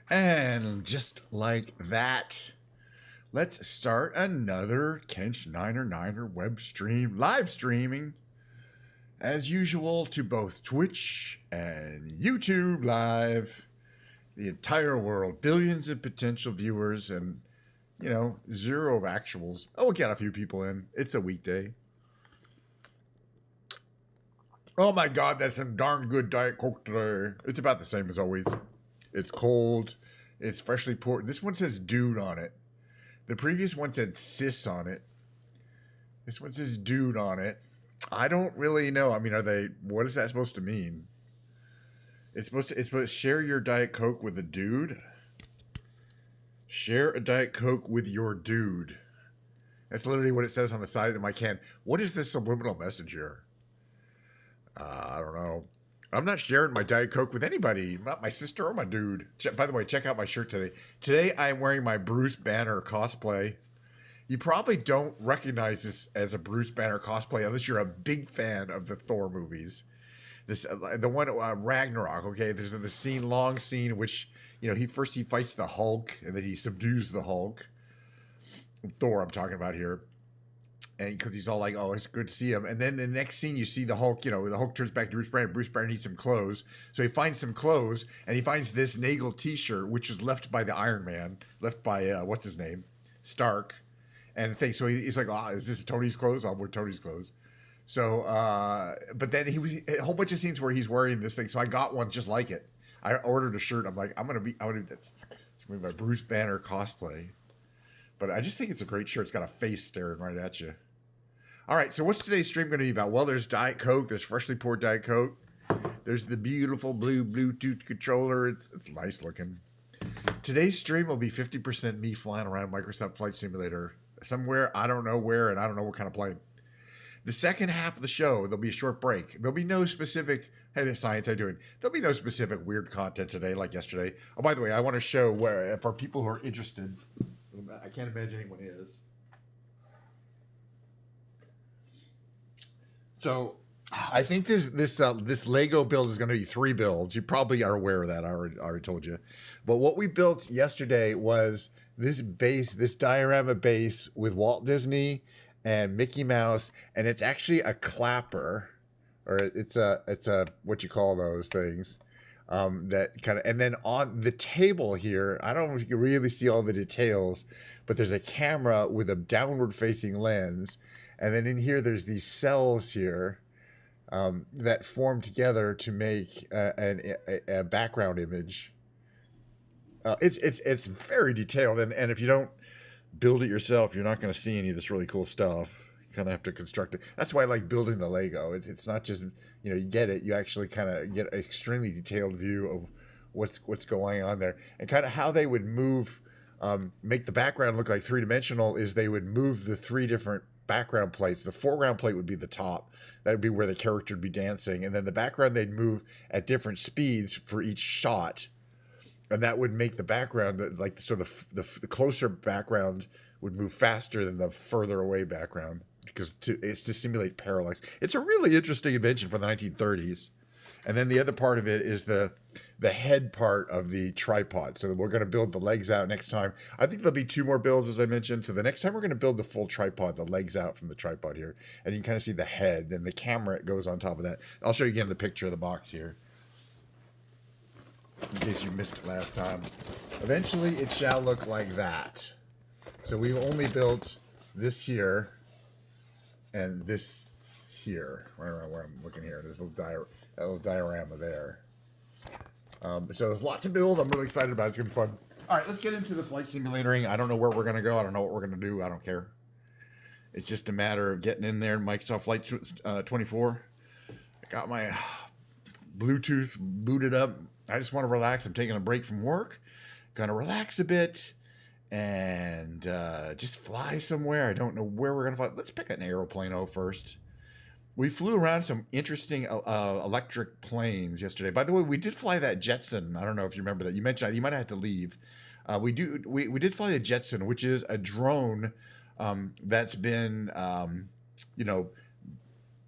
And just like that, let's start another Kensh Niner web stream, live streaming, as usual, to both Twitch and YouTube Live. The entire world, billions of potential viewers, and, zero of actuals. Oh, we'll get a few people in. It's a weekday. Oh my God, that's some darn good Diet Coke today. It's about the same as always. It's cold. It's freshly poured. This one says dude on it. The previous one said sis on it. This one says dude on it. I don't really know. I mean, what is that supposed to mean? It's supposed to share your Diet Coke with a dude. Share a Diet Coke with your dude. That's literally what it says on the side of my can. What is this subliminal message here? I don't know. I'm not sharing my Diet Coke with anybody, not my sister or my dude. By the way, check out my shirt today. Today, I'm wearing my Bruce Banner cosplay. You probably don't recognize this as a Bruce Banner cosplay unless you're a big fan of the Thor movies. The one Ragnarok. Okay, there's the long scene, which he fights the Hulk and then he subdues the Hulk. Thor, I'm talking about here. And because he's all like, oh, it's good to see him. And then the next scene, you see the Hulk, the Hulk turns back to Bruce Banner. Bruce Banner needs some clothes. So he finds some clothes, and he finds this Nagel t-shirt, which was left by the Iron Man, left by, what's his name? Stark. And so he's like, oh, is this Tony's clothes? I'll wear Tony's clothes. So, but then a whole bunch of scenes where he's wearing this thing. So I got one just like it. I ordered a shirt. I'm like, that's going to be my Bruce Banner cosplay. But I just think it's a great shirt. It's got a face staring right at you. All right, so what's today's stream going to be about? Well, there's Diet Coke. There's freshly poured Diet Coke. There's the beautiful blue Bluetooth controller. It's nice looking. Today's stream will be 50% me flying around Microsoft Flight Simulator somewhere. I don't know where, and I don't know what kind of plane. The second half of the show, there'll be a short break. There'll be no specific, hey, science, how you doing? There'll be no specific weird content today like yesterday. Oh, by the way, I want to show where, for people who are interested, I can't imagine anyone is. So I think this Lego build is going to be 3 builds. You probably are aware of that. I already told you. But what we built yesterday was this base, this diorama base with Walt Disney and Mickey Mouse, and it's actually a clapper, or it's a what you call those things. That kind of, and then on the table here, I don't know if you can really see all the details, but there's a camera with a downward facing lens. And then in here, there's these cells here that form together to make a background image. It's very detailed, and if you don't build it yourself, you're not going to see any of this really cool stuff. You kind of have to construct it. That's why I like building the Lego. It's not just you get it. You actually kind of get an extremely detailed view of what's going on there, and kind of how they would move, make the background look like 3-dimensional. Is they would move the 3 different background plates. The foreground plate would be the top. That would be where the character would be dancing. And then the background, they'd move at different speeds for each shot. And that would make the background, the closer background would move faster than the further away background, because it's to simulate parallax. It's a really interesting invention for the 1930s. And then the other part of it is the head part of the tripod. So we're going to build the legs out next time. I think there'll be 2 more builds, as I mentioned. So the next time we're going to build the full tripod, the legs out from the tripod here. And you can kind of see the head and the camera goes on top of that. I'll show you again the picture of the box here, in case you missed it last time. Eventually, it shall look like that. So we've only built this here and this here. Where I'm looking here. There's a little diorama there. So there's a lot to build. I'm really excited about it. It's going to be fun. All right, let's get into the flight simulating. I don't know where we're going to go. I don't know what we're going to do. I don't care. It's just a matter of getting in there. Microsoft Flight 24. I got my Bluetooth booted up. I just want to relax. I'm taking a break from work. Going to relax a bit and just fly somewhere. I don't know where we're going to fly. Let's pick an aeroplane first. We flew around some interesting electric planes yesterday. By the way, we did fly that Jetson. I don't know if you remember that. You mentioned you might have had to leave. We did fly the Jetson, which is a drone that's been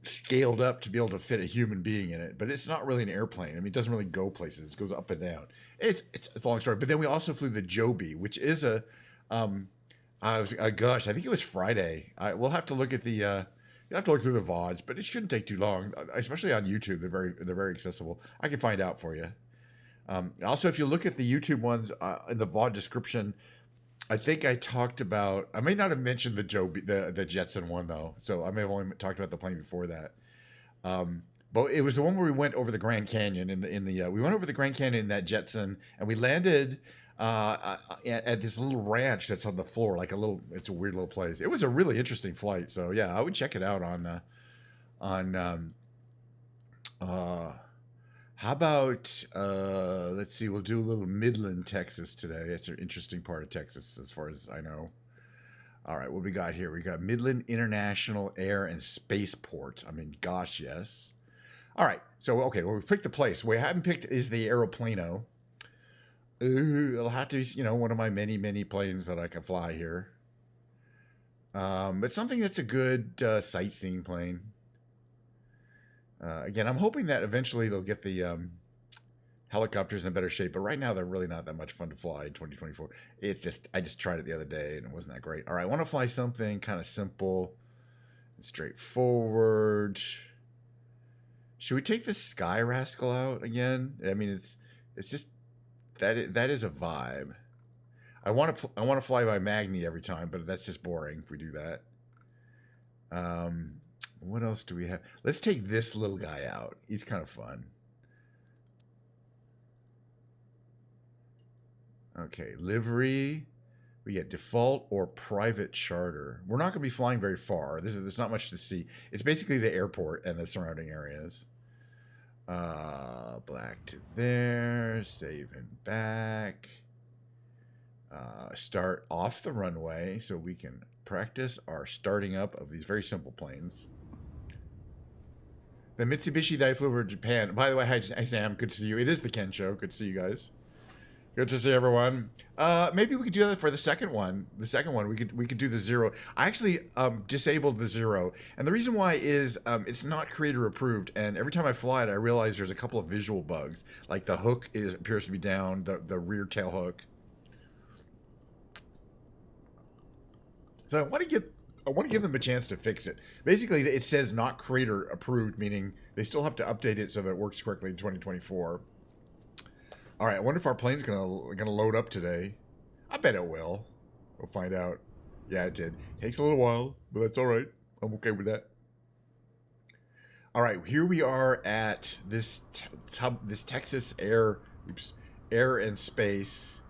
scaled up to be able to fit a human being in it, but it's not really an airplane. I mean, it doesn't really go places. It goes up and down. It's a long story. But then we also flew the Joby, which is a gosh, I think it was Friday. We'll have to look at the you have to look through the VODs, but it shouldn't take too long, especially on YouTube. They're very accessible. I can find out for you. Also, if you look at the YouTube ones in the VOD description, I think I talked about. I may not have mentioned the Joby, the Jetson one though. So I may have only talked about the plane before that. But it was the one where we went over the Grand Canyon we went over the Grand Canyon in that Jetson, and we landed at this little ranch that's on the floor, like it's a weird little place. It was a really interesting flight. So yeah, I would check it out how about let's see, we'll do a little Midland, Texas today. It's an interesting part of Texas as far as I know. All right, what we got here? We got Midland International Air and Spaceport. I mean, gosh, yes. All right, so okay, well, we picked the place. What we haven't picked is the Aeroplano. It'll have to be, one of my many planes that I can fly here. But something that's a good sightseeing plane. Again, I'm hoping that eventually they'll get the helicopters in better shape, but right now they're really not that much fun to fly in 2024. I just tried it the other day and it wasn't that great. All right, I want to fly something kind of simple and straightforward. Should we take the Sky Rascal out again? I mean, it's just that is a vibe. I want to fly by Magni every time, but that's just boring if we do that. What else do we have? Let's take this little guy out. He's kind of fun. Okay, livery. We get default or private charter. We're not going to be flying very far. There's not much to see. It's basically the airport and the surrounding areas. Black to there. Save and back. Start off the runway so we can practice our starting up of these very simple planes. The Mitsubishi that I flew over Japan. By the way, hi Sam. Good to see you. It is the Ken Show. Good to see you guys. Good to see everyone. Maybe we could do that for the second one. The second one, we could do the zero. I actually disabled the zero, and the reason why is it's not creator approved. And every time I fly it, I realize there's a couple of visual bugs, like the hook appears to be down, the rear tail hook. So I want to give them a chance to fix it. Basically, it says not creator approved, meaning they still have to update it so that it works correctly in 2024. All right, I wonder if our plane's gonna load up today. I bet it will. We'll find out. Yeah, it did. Takes a little while, but that's all right. I'm okay with that. All right, here we are at this Texas air and space,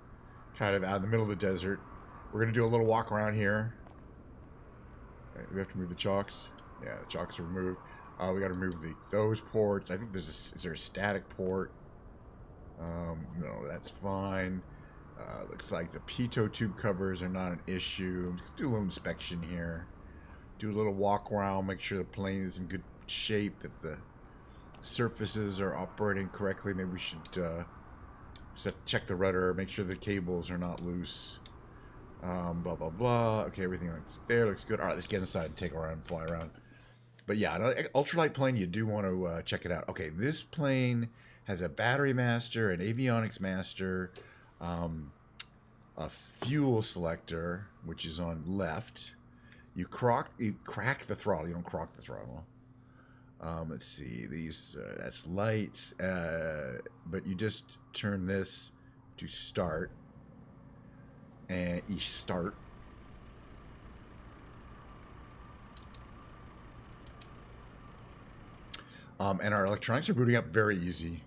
kind of out in the middle of the desert. We're gonna do a little walk around here. We have to move the chocks. Yeah, the chocks are removed. We got to remove those ports. I think is there a static port? No, that's fine. Looks like the pitot tube covers are not an issue. Let's do a little inspection here. Do a little walk around. Make sure the plane is in good shape. That the surfaces are operating correctly. Maybe we should check the rudder. Make sure the cables are not loose. Blah blah blah. Okay, everything looks there. Looks good. All right, let's get inside and take a ride and fly around. But yeah, an ultralight plane, you do want to check it out. Okay, this plane has a battery master, an avionics master, a fuel selector, which is on left. You crack the throttle. You don't crock the throttle. Let's see. That's lights. But you just turn this to start. And you start. And our electronics are booting up very easy.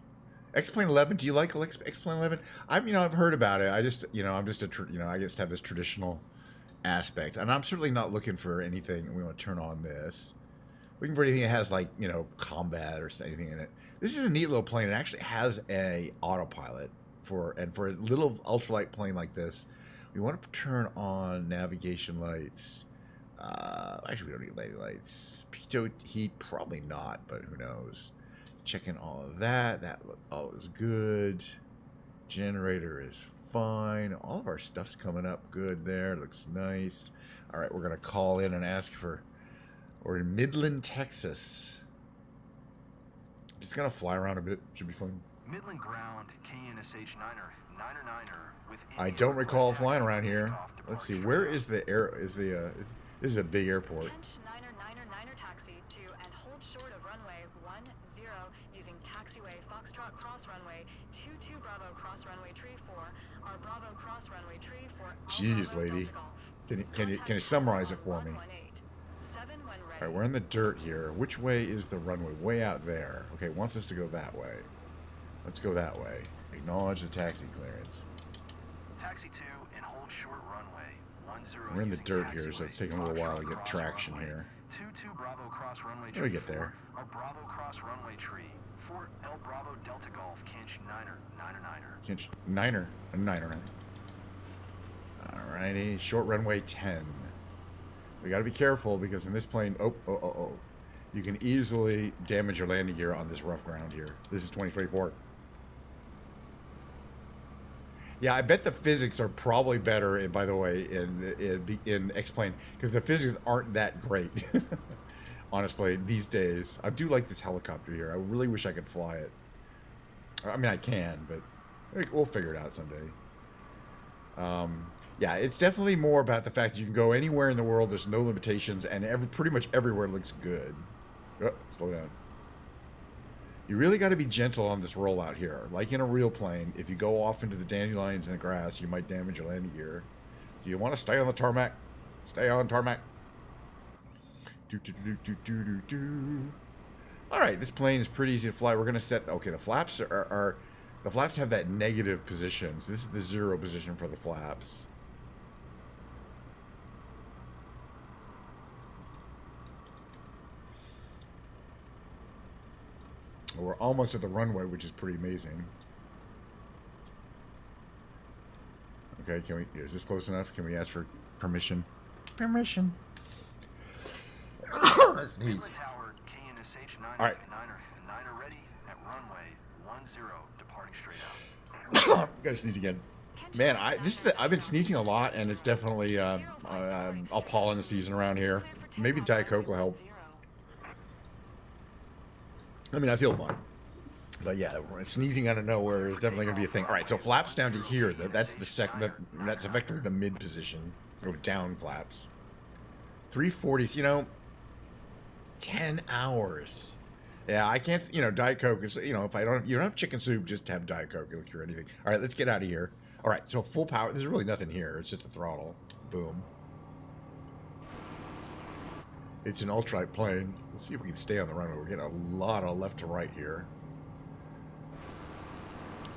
X-Plane 11. Do you like X-Plane 11? I've heard about it. I just I just have this traditional aspect, and I'm certainly not looking for anything. We want to turn on this. Looking for anything that has combat or anything in it. This is a neat little plane. It actually has a autopilot for a little ultralight plane like this. We want to turn on navigation lights. Actually, we don't need lady lights. Pitot heat, probably not, but who knows. Checking all of that. That all is good. Generator is fine. All of our stuff's coming up good there. Looks nice. All right, we're going to call in and ask for Or in Midland, Texas. Just gonna fly around a bit. Should be fun. Midland ground, KNSH 9er with I don't recall flying around here. Let's see. Where is the air? This is a big airport. Kensh 9er taxi to and hold short of runway 10 using taxiway Foxtrot cross runway 22 Bravo cross runway tree 4 or Bravo cross runway tree 4. Jeez, lady. Can you summarize it for me? All right, we're in the dirt here. Which way is the runway? Way out there. Okay, it wants us to go that way. Let's go that way. Acknowledge the taxi clearance. Taxi 2 and hold short runway 10. We're in the dirt here, so it's taking a little while to get traction here. 22 Bravo cross runway tree. We get there. Or Bravo cross runway tree. 4 El Bravo Delta Golf Kensh 9er. Kensh 9er. Alrighty, short runway 10. We got to be careful because in this plane, you can easily damage your landing gear on this rough ground here. This is 2024. Yeah, I bet the physics are probably better. And by the way, in X-plane, because the physics aren't that great. Honestly, these days, I do like this helicopter here. I really wish I could fly it. I mean, I can, but we'll figure it out someday. Yeah, it's definitely more about the fact that you can go anywhere in the world. There's no limitations, and pretty much everywhere looks good. Oh, slow down. You really got to be gentle on this rollout here. Like in a real plane, if you go off into the dandelions and the grass, you might damage your landing gear. Do you want to stay on the tarmac? Stay on tarmac. All right, this plane is pretty easy to fly. We're going to set... Okay, the flaps the flaps have that negative position. So this is the 0 position for the flaps. We're almost at the runway, which is pretty amazing. Okay, is this close enough? Can we ask for permission? Permission. That's neat. All right. 9er ready at runway 10, departing straight out. Gotta sneeze again. Man, I've been sneezing a lot, and it's definitely a pollen season around here. Maybe Diet Coke will help. I mean, I feel fine. But yeah, sneezing out of nowhere is definitely going to be a thing. All right, so flaps down to here. That's the second. That's effectively the mid position. Or down flaps. 340s. You know, 10 hours. Yeah, I can't. You know, Diet Coke is. You know, if you don't have chicken soup, just have Diet Coke. It'll cure anything. All right, let's get out of here. All right, so full power. There's really nothing here. It's just a throttle. Boom. It's an ultralight plane. Let's see if we can stay on the runway. We're getting a lot of left to right here.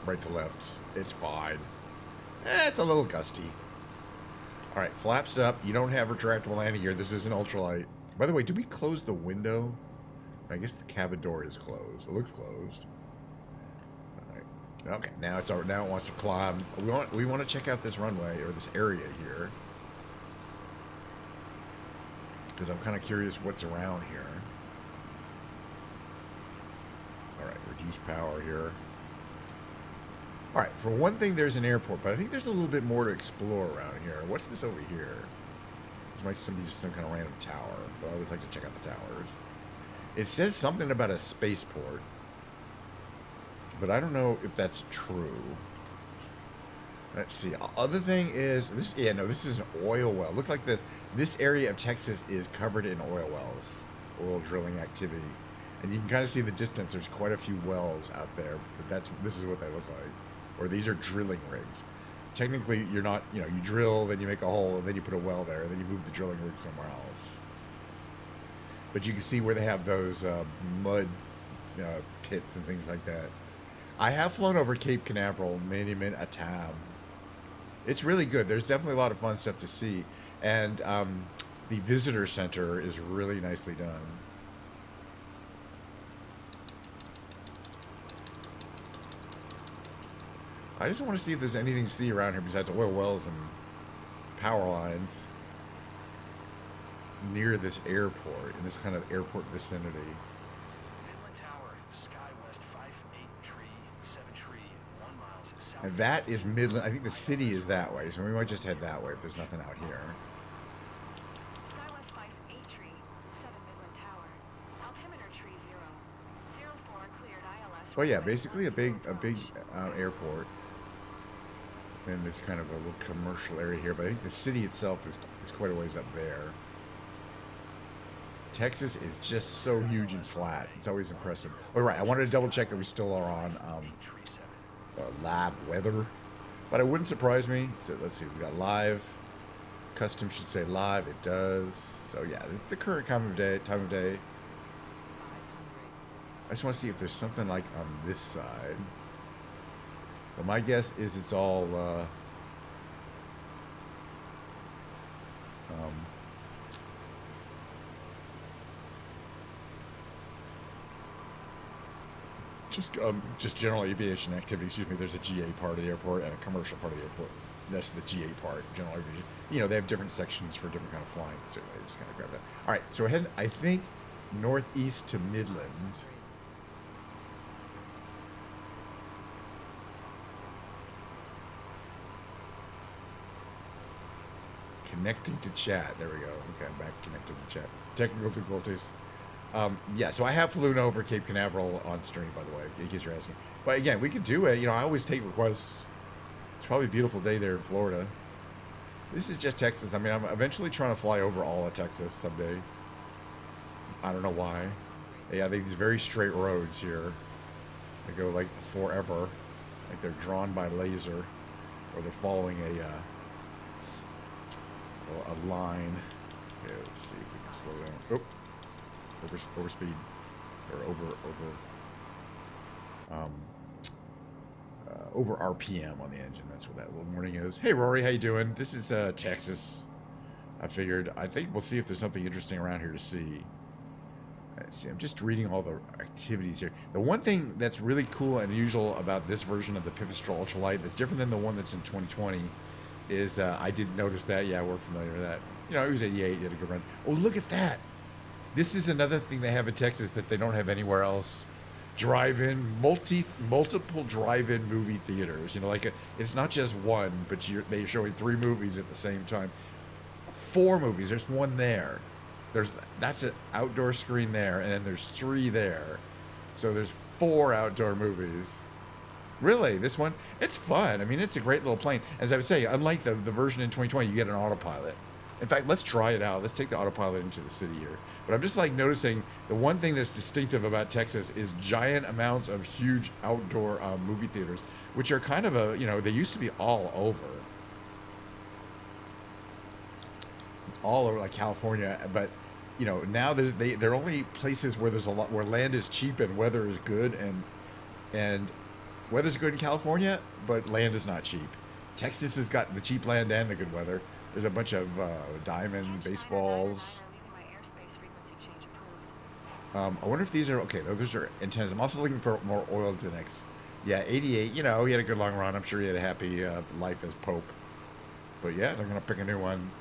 Right to left. It's fine. It's a little gusty. All right, flaps up. You don't have retractable landing gear. This is an ultralight. By the way, did we close the window? I guess the cabin door is closed. It looks closed. All right. Okay, now it's now it wants to climb. We want to check out this runway or this area here. Because I'm kind of curious what's around here. All right, reduce power here. All right, for one thing, there's an airport, but I think there's a little bit more to explore around here. What's this over here? This might be just some kind of random tower, but I always like to check out the towers. It says something about a spaceport, but I don't know if that's true. Let's see. Other thing is this. Yeah, no, this is an oil well. Look like this. This area of Texas is covered in oil wells, oil drilling activity, and you can kind of see the distance. There's quite a few wells out there, but this is what they look like. Or these are drilling rigs. Technically, you're not. You know, you drill, then you make a hole, and then you put a well there, and then you move the drilling rig somewhere else. But you can see where they have those mud pits and things like that. I have flown over Cape Canaveral many a time. It's really good. There's definitely a lot of fun stuff to see. And the visitor center is really nicely done. I just want to see if there's anything to see around here besides oil wells and power lines near this airport, in this kind of airport vicinity. And that is Midland. I think the city is that way, so we might just head that way if there's nothing out here. But yeah, basically a big airport. And there's kind of a little commercial area here, but I think the city itself is quite a ways up there. Texas is just so huge and flat. It's always impressive. Oh, right. I wanted to double check that we still are on lab weather, but it wouldn't surprise me. So let's see. We got live. Custom should say live. It does. So yeah, it's the current time of day. I just want to see if there's something like on this side. Well, my guess is it's all just general aviation activity. Excuse me. There's a GA part of the airport and a commercial part of the airport. That's the GA part. General aviation. You know, they have different sections for different kind of flying. So I just kind of grab that. All right. So we're heading, I think, northeast to Midland. Connecting to chat. There we go. Okay, I'm back connected to chat. Technical difficulties. Yeah, so I have flown over Cape Canaveral on stream, by the way, in case you're asking. But again, we could do it. You know, I always take requests. It's probably a beautiful day there in Florida. This is just Texas. I mean, I'm eventually trying to fly over all of Texas someday. I don't know why. Yeah, they have these very straight roads here. They go like forever. Like they're drawn by laser. Or they're following a line. Okay, let's see if we can slow down. Oh, over speed, or over RPM on the engine. That's what that little warning is. Hey Rory, how you doing? This is Texas. I think we'll see if there's something interesting around here to see. Let's see, I'm just reading all the activities here. The one thing that's really cool and unusual about this version of the Pipistrel Ultralight that's different than the one that's in 2020 is I did notice that. Yeah, we're familiar with that. You know, it was 88. You had a good run. Oh, look at that. This is another thing they have in Texas that they don't have anywhere else. Drive-in, multiple drive-in movie theaters. You know, like it's not just one, but they're showing 3 movies at the same time. 4 movies. There's one there. That's an outdoor screen there, and then there's 3 there. So there's 4 outdoor movies. Really, this one, it's fun. I mean, it's a great little plane. As I was saying, unlike the version in 2020, you get an autopilot. In fact, let's try it out. Let's take the autopilot into the city here. But I'm just like noticing the one thing that's distinctive about Texas is giant amounts of huge outdoor movie theaters, which are kind of they used to be all over like California, but now they're only places where there's a lot where land is cheap and weather is good, and weather's good in California, but land is not cheap. Texas has got the cheap land and the good weather. There's a bunch of diamond baseballs. I wonder if these are okay. Those are antennas. I'm also looking for more oiled necks. Yeah, 88. He had a good long run. I'm sure he had a happy life as Pope. But yeah, they're gonna pick a new one.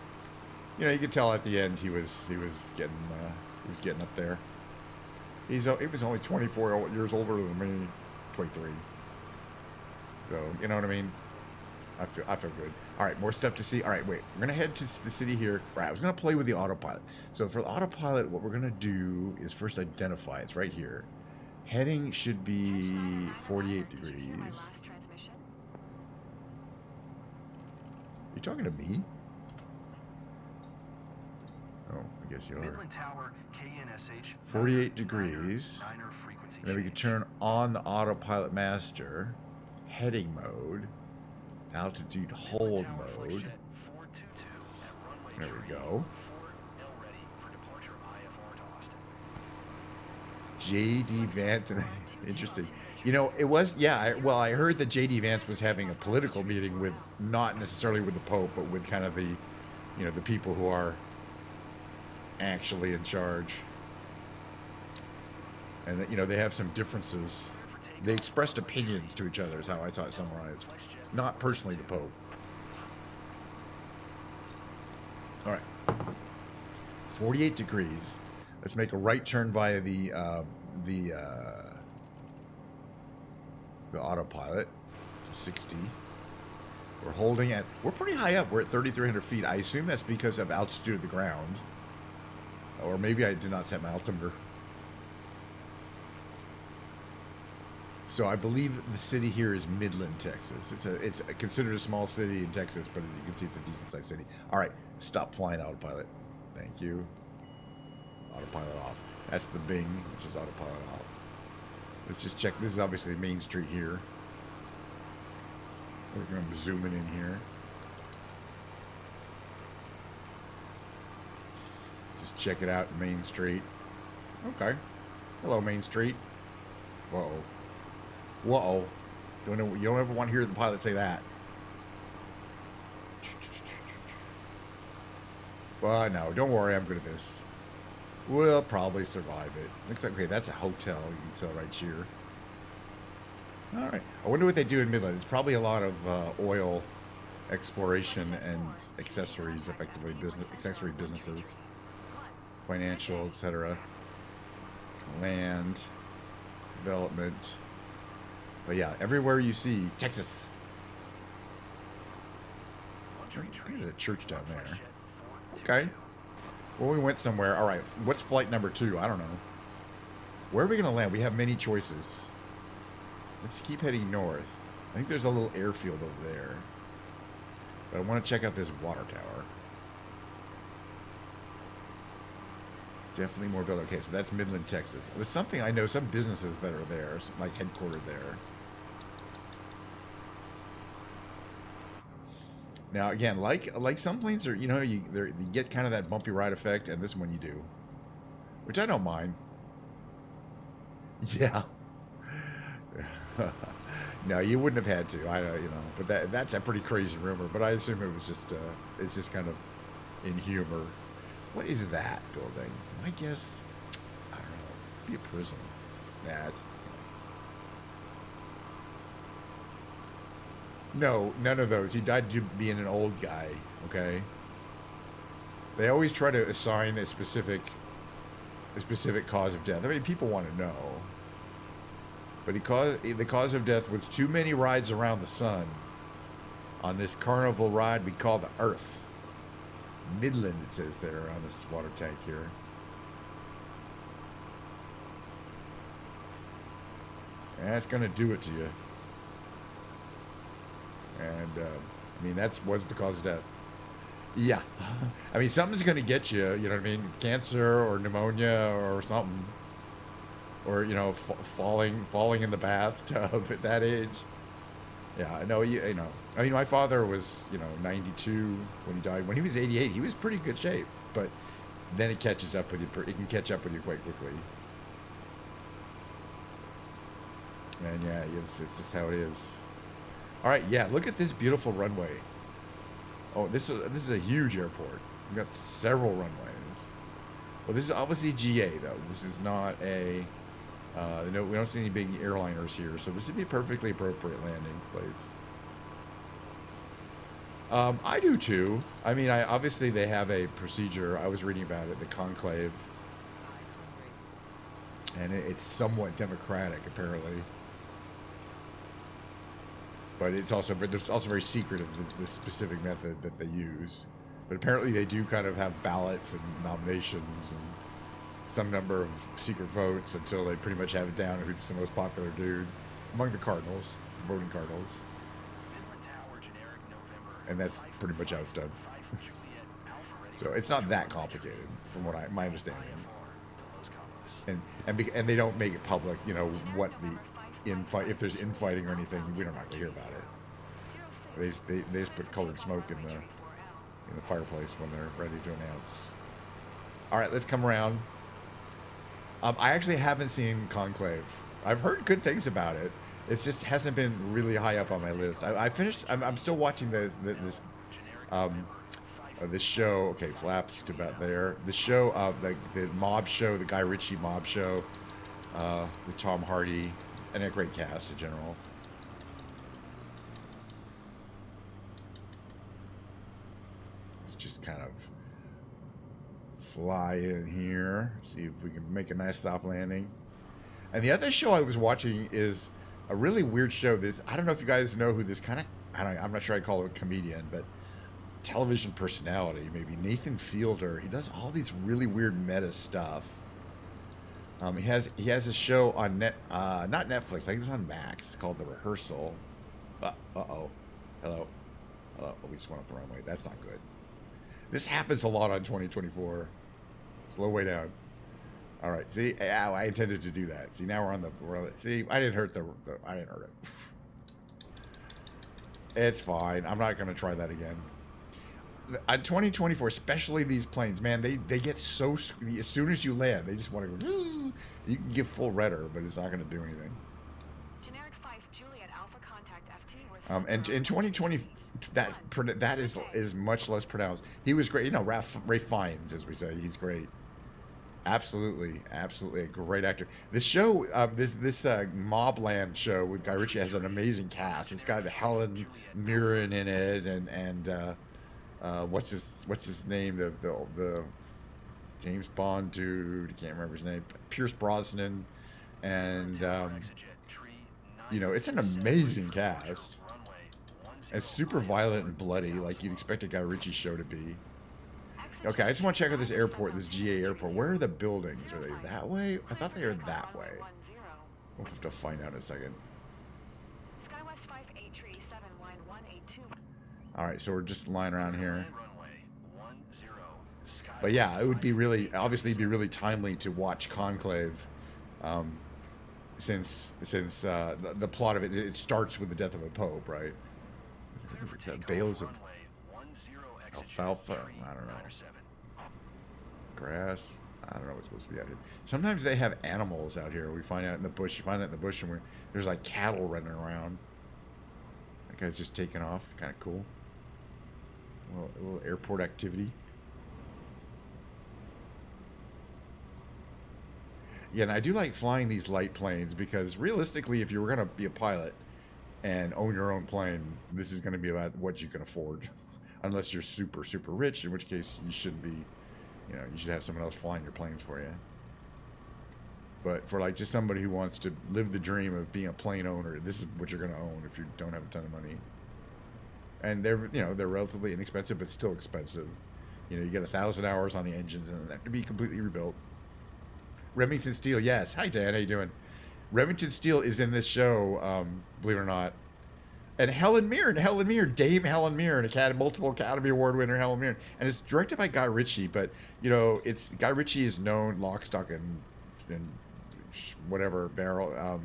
You could tell at the end he was getting up there. He was only 24 years older than me, 23. So you know what I mean. I feel good. All right, more stuff to see. All right, wait. We're going to head to the city here. All right, I was going to play with the autopilot. So for the autopilot, what we're going to do is first identify. It's right here. Heading should be 48 degrees. You talking to me? Oh, I guess you are. Midland Tower, KNSH, 48 degrees. And then we can turn on the autopilot master. Heading mode. Altitude hold mode. There we go. JD Vance. Interesting. It was, I heard that JD Vance was having a political meeting with, not necessarily with the Pope, but with kind of the, the people who are actually in charge. And that, they have some differences. They expressed opinions to each other, is how I saw it summarized. Not personally the Pope. All right. 48 degrees. Let's make a right turn via the autopilot. 60. We're holding at... We're pretty high up. We're at 3,300 feet. I assume that's because of altitude of the ground. Or maybe I did not set my altimeter. So I believe the city here is Midland, Texas. It's considered a small city in Texas, but you can see it's a decent sized city. All right, stop flying autopilot. Thank you. Autopilot off. That's the Bing, which is autopilot off. Let's just check. This is obviously Main Street here. We're going to zoom in here. Just check it out, Main Street. Okay. Hello, Main Street. Whoa. Whoa. You don't ever want to hear the pilot say that. But no, don't worry, I'm good at this. We'll probably survive it. Looks like, okay, that's a hotel, you can tell right here. All right. I wonder what they do in Midland. It's probably a lot of oil exploration and accessories, effectively, accessory businesses. Financial, etc. Land. Development. But yeah, everywhere you see Texas. There's a church down there. Okay. Well, we went somewhere. All right. What's flight number 2? I don't know. Where are we going to land? We have many choices. Let's keep heading north. I think there's a little airfield over there. But I want to check out this water tower. Definitely more building. Okay, so that's Midland, Texas. There's something I know, some businesses that are there, like headquartered there. Now, again, like some planes are, you know, you get kind of that bumpy ride effect, and this one you do, which I don't mind. Yeah. No, you wouldn't have had to. You know, but that's a pretty crazy rumor. But I assume it was just, it's just kind of in humor. What is that building? I guess, I don't know. It'd be a prison. Nah, it's, no, none of those. He died to being an old guy. Okay. They always try to assign a specific cause of death. I mean, people want to know. But the cause of death was too many rides around the sun on this carnival ride we call the Earth. Midland, it says there on this water tank here. That's going to do it to you. And, I mean, that was the cause of death. Yeah. I mean, something's going to get you, you know what I mean? Cancer or pneumonia or something. Or, you know, falling in the bathtub at that age. Yeah, I know, you know. I mean, my father was, you know, 92 when he died. When he was 88, he was pretty good shape. But then it catches up with you. It can catch up with you quite quickly. And yeah, it's just how it is. All right, yeah, look at this beautiful runway. Oh, this is a huge airport. We've got several runways. Well, this is obviously GA, though. This is not a... no, we don't see any big airliners here, so this would be a perfectly appropriate landing place. I do too. I mean, obviously they have a procedure. I was reading about it, the conclave, and it's somewhat democratic apparently, but there's also very secretive the specific method that they use. But apparently they do kind of have ballots and nominations and some number of secret votes until they pretty much have it down who's the most popular dude among the Cardinals, voting Cardinals. And that's pretty much how it's done. So it's not that complicated, from what my understanding. And they don't make it public, you know, what the if there's infighting or anything, we don't have to hear about it. They just put colored smoke in the fireplace when they're ready to announce. All right, let's come around. I actually haven't seen Conclave. I've heard good things about it. It just hasn't been really high up on my list. I finished. I'm still watching this show. Okay, Flaps to about there. The show, the mob show, the Guy Ritchie mob show, with Tom Hardy, and a great cast in general. Let's just kind of fly in here, see if we can make a nice soft landing. And the other show I was watching is a really weird show. I don't know if you guys know who this kind of, I'm not sure I'd call it a comedian, but television personality, maybe Nathan Fielder. He does all these really weird meta stuff. He has a show on not Netflix. I think it was on Max called The Rehearsal. Uh-oh. Hello. Oh, we just went off the runway. That's not good. This happens a lot on 2024. Slow way down. All right. See, I intended to do that. See, now we're on the. See, I didn't hurt I didn't hurt it. It's fine. I'm not going to try that again. On 2024, especially these planes, man, they get so, as soon as you land, they just want to go. You can give full rudder, but it's not going to do anything. Generic 5 Juliet Alpha contact FT. And in 2020, that is much less pronounced. He was great. You know, Ray Fiennes, as we say, he's great. Absolutely a great actor. This show, this Mobland show with Guy Ritchie has an amazing cast. It's got Helen Mirren in it, and what's his name? The James Bond dude. I can't remember his name. Pierce Brosnan, and you know, it's an amazing cast. It's super violent and bloody, like you'd expect a Guy Ritchie show to be. Okay, I just want to check out this airport, this GA airport. Where are the buildings? Are they that way? I thought they were that way. We'll have to find out in a second. Alright, so we're just lying around here. But yeah, it would be really, obviously it'd be really timely to watch Conclave, since the plot of it starts with the death of a pope, right? Is that bales of alfalfa? I don't know. Grass? I don't know what's supposed to be out here. Sometimes they have animals out here. We find out in the bush. You find out in the bush, and there's like cattle running around. That guy's just taking off. Kind of cool. A little airport activity. Yeah, and I do like flying these light planes because realistically, if you were going to be a pilot and own your own plane, this is going to be about what you can afford. Unless you're super, super rich, in which case you shouldn't be, you know, you should have someone else flying your planes for you. But for like just somebody who wants to live the dream of being a plane owner, this is what you're going to own if you don't have a ton of money. And they're, you know, they're relatively inexpensive, but still expensive. You know, you get 1,000 hours on the engines and they have to be completely rebuilt. Remington Steele, yes. Hi, Dan. How you doing? Remington Steele is in this show, believe it or not. And Helen Mirren, Dame Helen Mirren, multiple Academy Award winner Helen Mirren. And it's directed by Guy Ritchie, but, you know, Guy Ritchie is known, lock, stock, and whatever, barrel.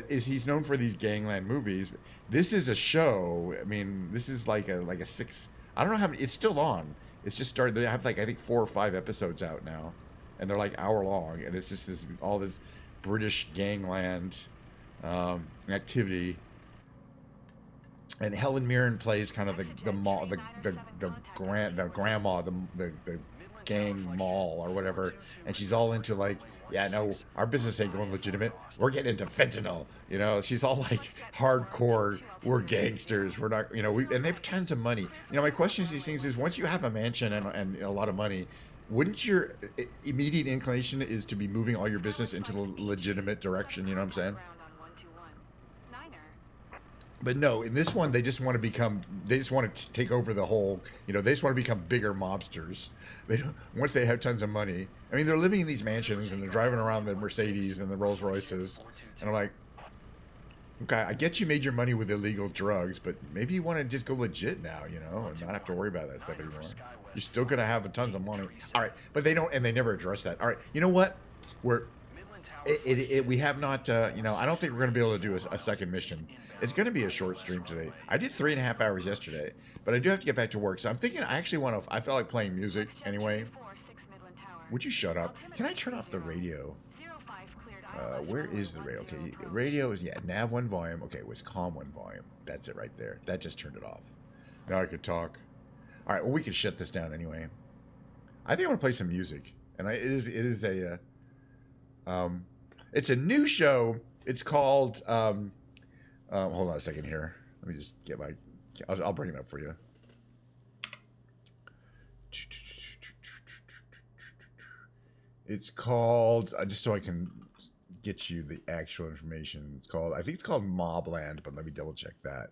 He's known for these gangland movies. This is a show. I mean, this is like a 6, I don't know how many, it's still on. It's just started, they have like, I think 4 or 5 episodes out now. And they're like hour long. And it's just all this British gangland activity. And Helen Mirren plays kind of the grandma, the gang mall or whatever, and she's all into like, yeah, no, our business ain't going legitimate. We're getting into fentanyl, you know. She's all like hardcore. We're gangsters. We're not, you know. And they have tons of money. You know, my question to these things is, once you have a mansion and a lot of money, wouldn't your immediate inclination is to be moving all your business into the legitimate direction? You know what I'm saying? But no, in this one, they just want to take over the whole, you know, they just want to become bigger mobsters. Once they have tons of money. I mean, they're living in these mansions and they're driving around the Mercedes and the Rolls Royces. And I'm like, okay, I get you made your money with illegal drugs, but maybe you want to just go legit now, you know, and not have to worry about that stuff anymore. You're still going to have tons of money. All right, but they don't, and they never address that. All right, you know what? We have not, you know, I don't think we're going to be able to do a second mission. It's going to be a short stream today. I did 3.5 hours yesterday, but I do have to get back to work. So I'm thinking I felt like playing music anyway. Would you shut up? Can I turn off the radio? Where is the radio? Okay, radio is, yeah, nav 1 volume. Okay, it was calm 1 volume. That's it right there. That just turned it off. Now I could talk. All right, well, we can shut this down anyway. I think I want to play some music. And it's a new show. It's called, hold on a second here. Let me just get I'll bring it up for you. It's called, just so I can get you the actual information. I think it's called Mobland, but let me double check that.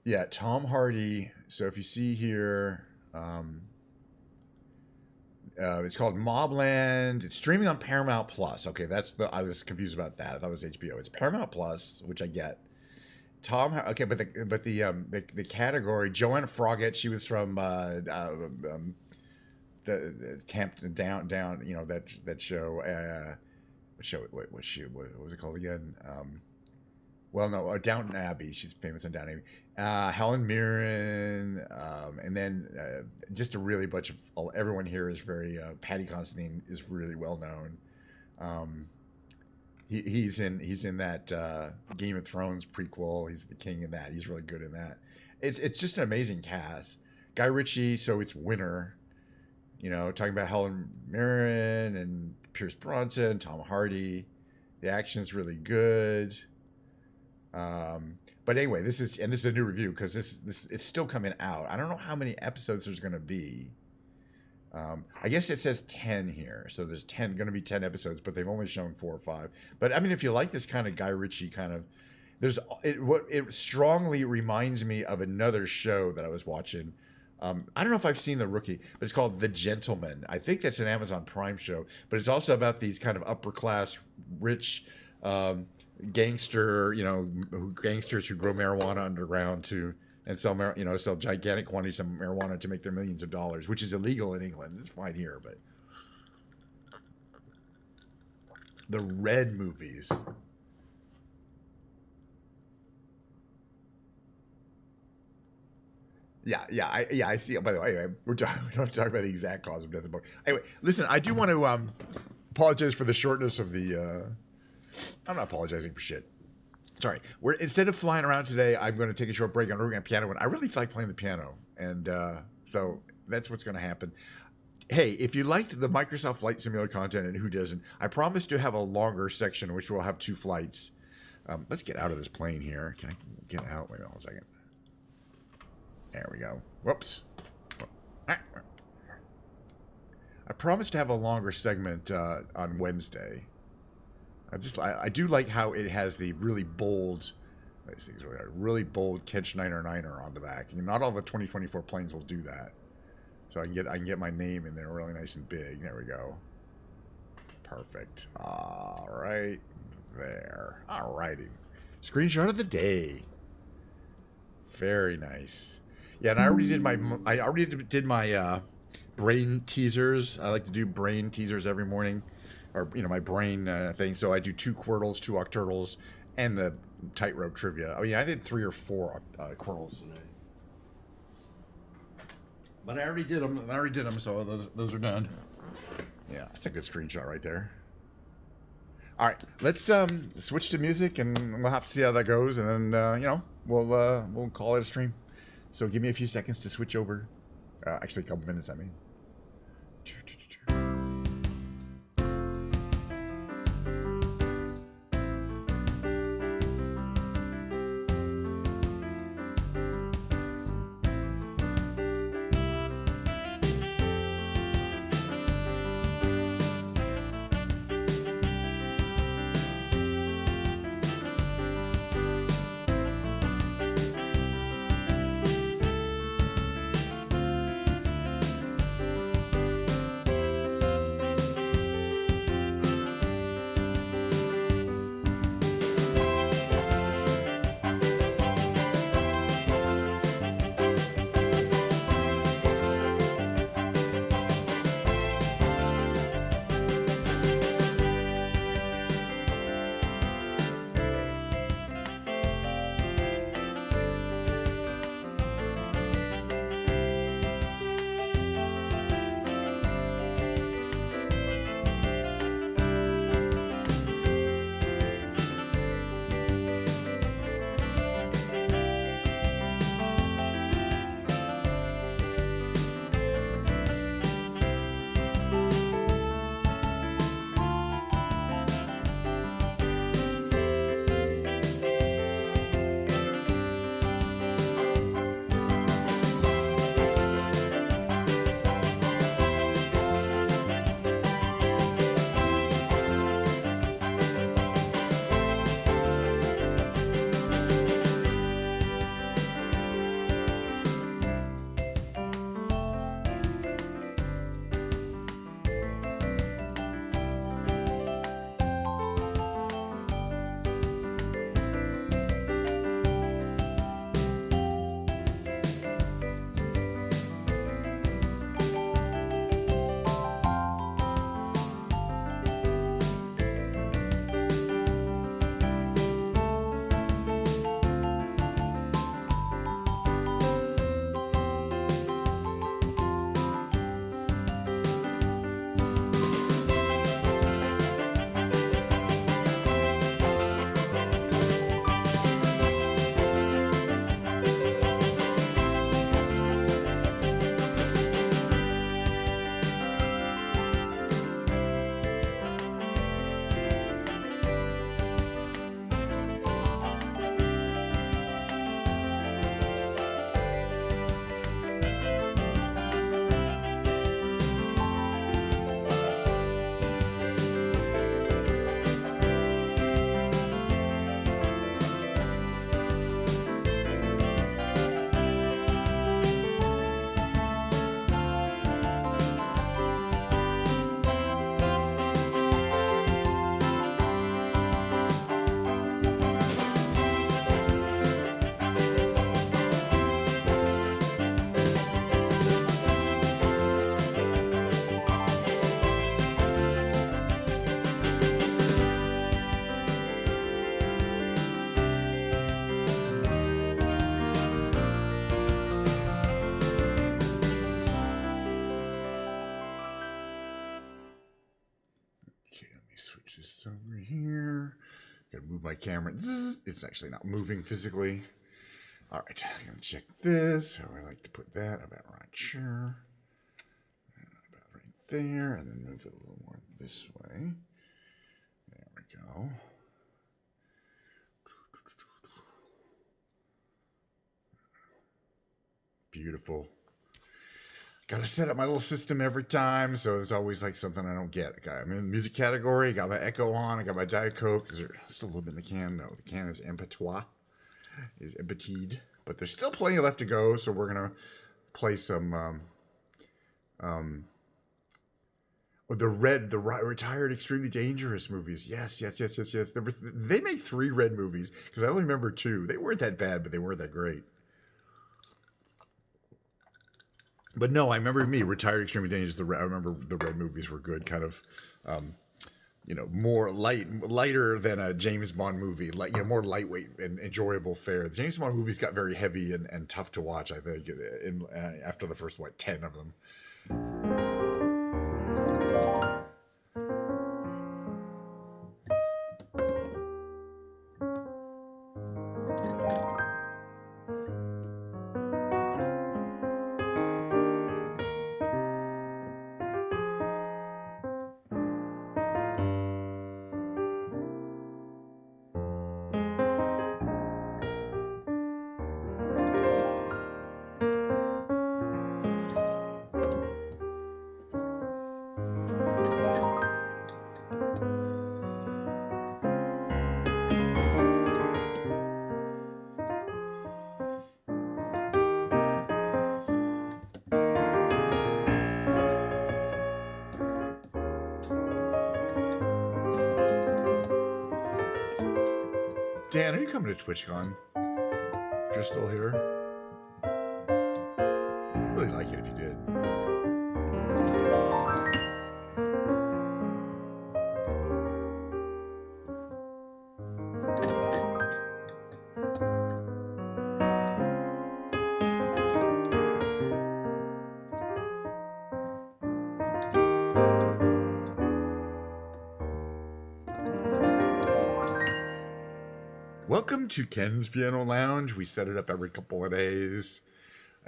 Yeah, Tom Hardy. So if you see here, It's called Mobland. It's streaming on Paramount Plus. Okay, I was confused about that. I thought it was HBO. It's Paramount Plus, which I get. Okay, but the category, Joanna Froggatt, she was from the Camp Down, you know, that show. What was it called again? Well, no, Downton Abbey. She's famous on Downton Abbey. Helen Mirren, and then just a really bunch of everyone here is very. Paddy Considine is really well known. He's in that Game of Thrones prequel. He's the king in that. He's really good in that. It's just an amazing cast. Guy Ritchie, so it's Winter. You know, talking about Helen Mirren and Pierce Brosnan, Tom Hardy. The action's really good. But anyway, this is a new review because this it's still coming out. I don't know how many episodes there's going to be. I guess it says 10 here, so there's going to be 10 episodes, but they've only shown 4 or 5. But I mean, if you like this kind of Guy Ritchie kind of, it strongly reminds me of another show that I was watching. I don't know if I've seen The Rookie, but it's called The Gentleman. I think that's an Amazon Prime show, but it's also about these kind of upper class, rich gangsters who grow marijuana underground and sell gigantic quantities of marijuana to make their millions of dollars, which is illegal in England. It's fine here, but the Red movies. I see. By the way, anyway, we don't talk about the exact cause of death of the book. Anyway, listen, I do want to apologize for the shortness of the. I'm not apologizing for shit. Sorry. Instead of flying around today, I'm going to take a short break. I'm working on piano, and I really feel like playing the piano, and so that's what's going to happen. Hey, if you liked the Microsoft Flight Simulator content, and who doesn't, I promise to have a longer section, which will have 2 flights. Let's get out of this plane here. Can I get out? Wait a second. There we go. Whoops. I promise to have a longer segment on Wednesday. I do like how it has the really bold, really bold kensh 9er on the back. And not all the 2024 planes will do that. So I can get my name in there really nice and big. There we go. Perfect. All right. There. All righty. Screenshot of the day. Very nice. Yeah, and I already did my brain teasers. I like to do brain teasers every morning. Or, my brain thing. So I do 2 Quirtles, 2 Octurtles, and the tightrope trivia. I mean, I did 3 or 4 Quirtles today. But I already did them. So those are done. Yeah, that's a good screenshot right there. All right, let's switch to music, and we'll have to see how that goes, and then we'll call it a stream. So give me a few seconds to switch over. Actually, a couple minutes, I mean. move my camera. It's actually not moving physically. All right, I'm going to check this. How I like to put that about right here. About right there. And then move it a little more this way. There we go. Beautiful. Got to set up my little system every time, so there's always like something I don't get. I'm in the music category. I got my Echo on. I got my Diet Coke. Is there still a little bit in the can? No, the can is empatois, is empatied, but there's still plenty left to go. So we're gonna play some the retired Extremely Dangerous movies. Yes. They made 3 Red movies because I only remember 2. They weren't that bad, but they weren't that great. But no, I remember Retired Extremely Dangerous. I remember the Red movies were good, kind of, more lighter than a James Bond movie, more lightweight and enjoyable fare. The James Bond movies got very heavy and tough to watch, I think, after the first, 10 of them. Dan, are you coming to TwitchCon? If you're still here. I'd really like it if you did. Welcome to Ken's Piano Lounge. We set it up every couple of days.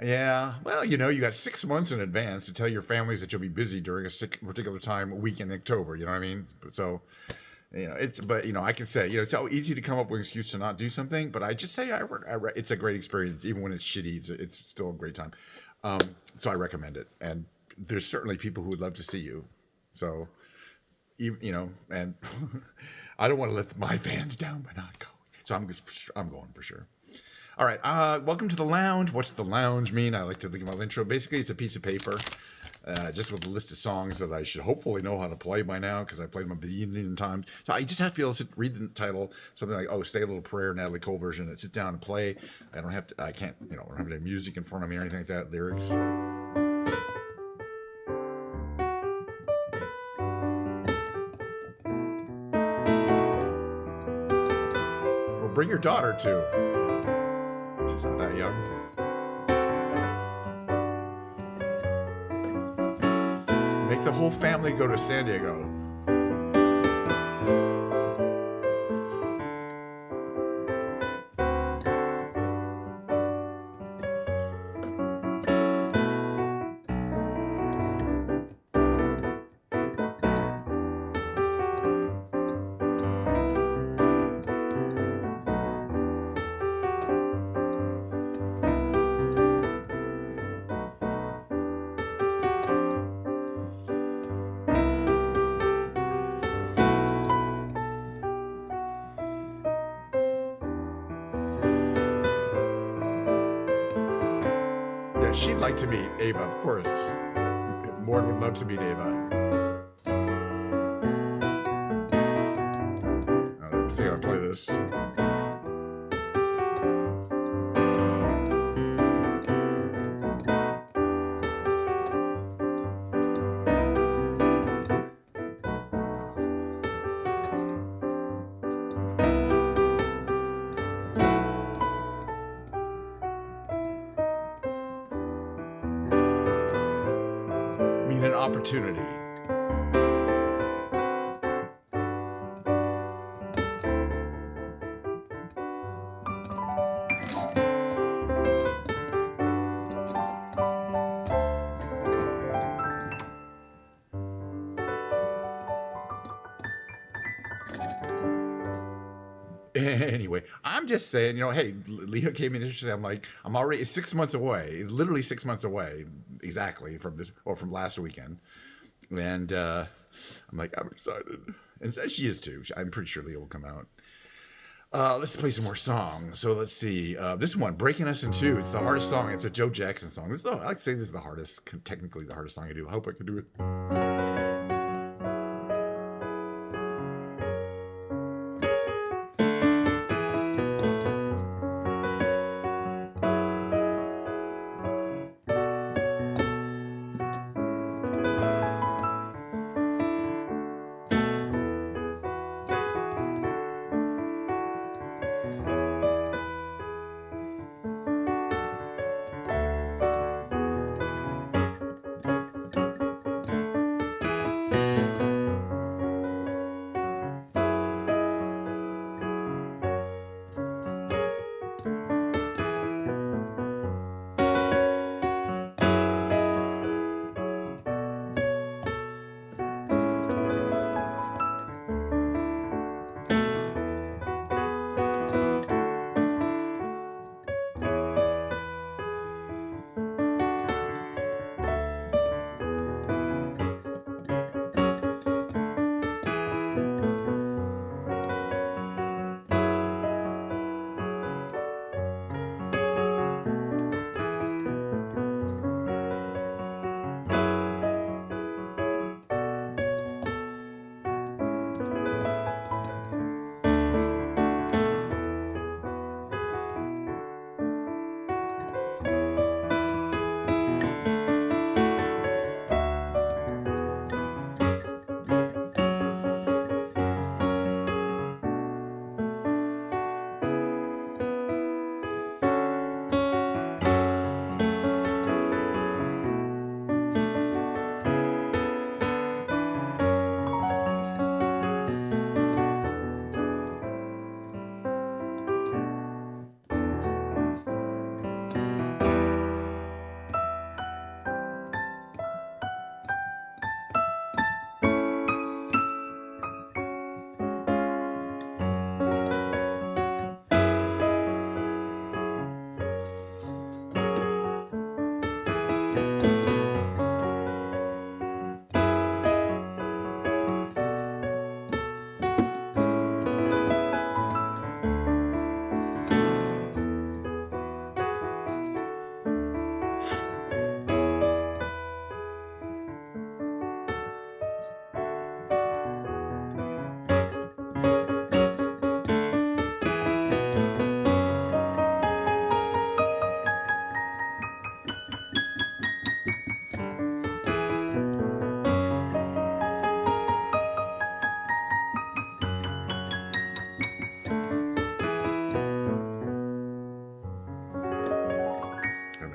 Yeah, well, you got 6 months in advance to tell your families that you'll be busy during a particular time, a week in October. You know what I mean? So, I can say, it's so easy to come up with an excuse to not do something, but I just say it's a great experience. Even when it's shitty, it's still a great time. So I recommend it. And there's certainly people who would love to see you. So, and I don't want to let my fans down by not going. So I'm going for sure. All right. Welcome to the lounge. What's the lounge mean? I like to think of my intro. Basically, it's a piece of paper just with a list of songs that I should hopefully know how to play by now because I played them a billion times. So I just have to be able to read the title, something like, Say a Little Prayer, Natalie Cole version, and sit down and play. I don't have to, I can't, I don't have any music in front of me or anything like that, lyrics. Bring your daughter too. She's not that young. Make the whole family go to San Diego. She'd like to meet Ava, of course. Mord would love to meet Ava. Let's see how to play this. An opportunity. Anyway, I'm just saying, hey, Leah came in interested. I'm like, I'm already, it's 6 months away. It's literally 6 months away, exactly, from this, or from last weekend. And I'm like, I'm excited. And she is too. I'm pretty sure Leah will come out. Let's play some more songs. So let's see. This one, Breaking Us in Two. It's the hardest song. It's a Joe Jackson song. I like to say this is the hardest, technically the hardest song I do. I hope I can do it.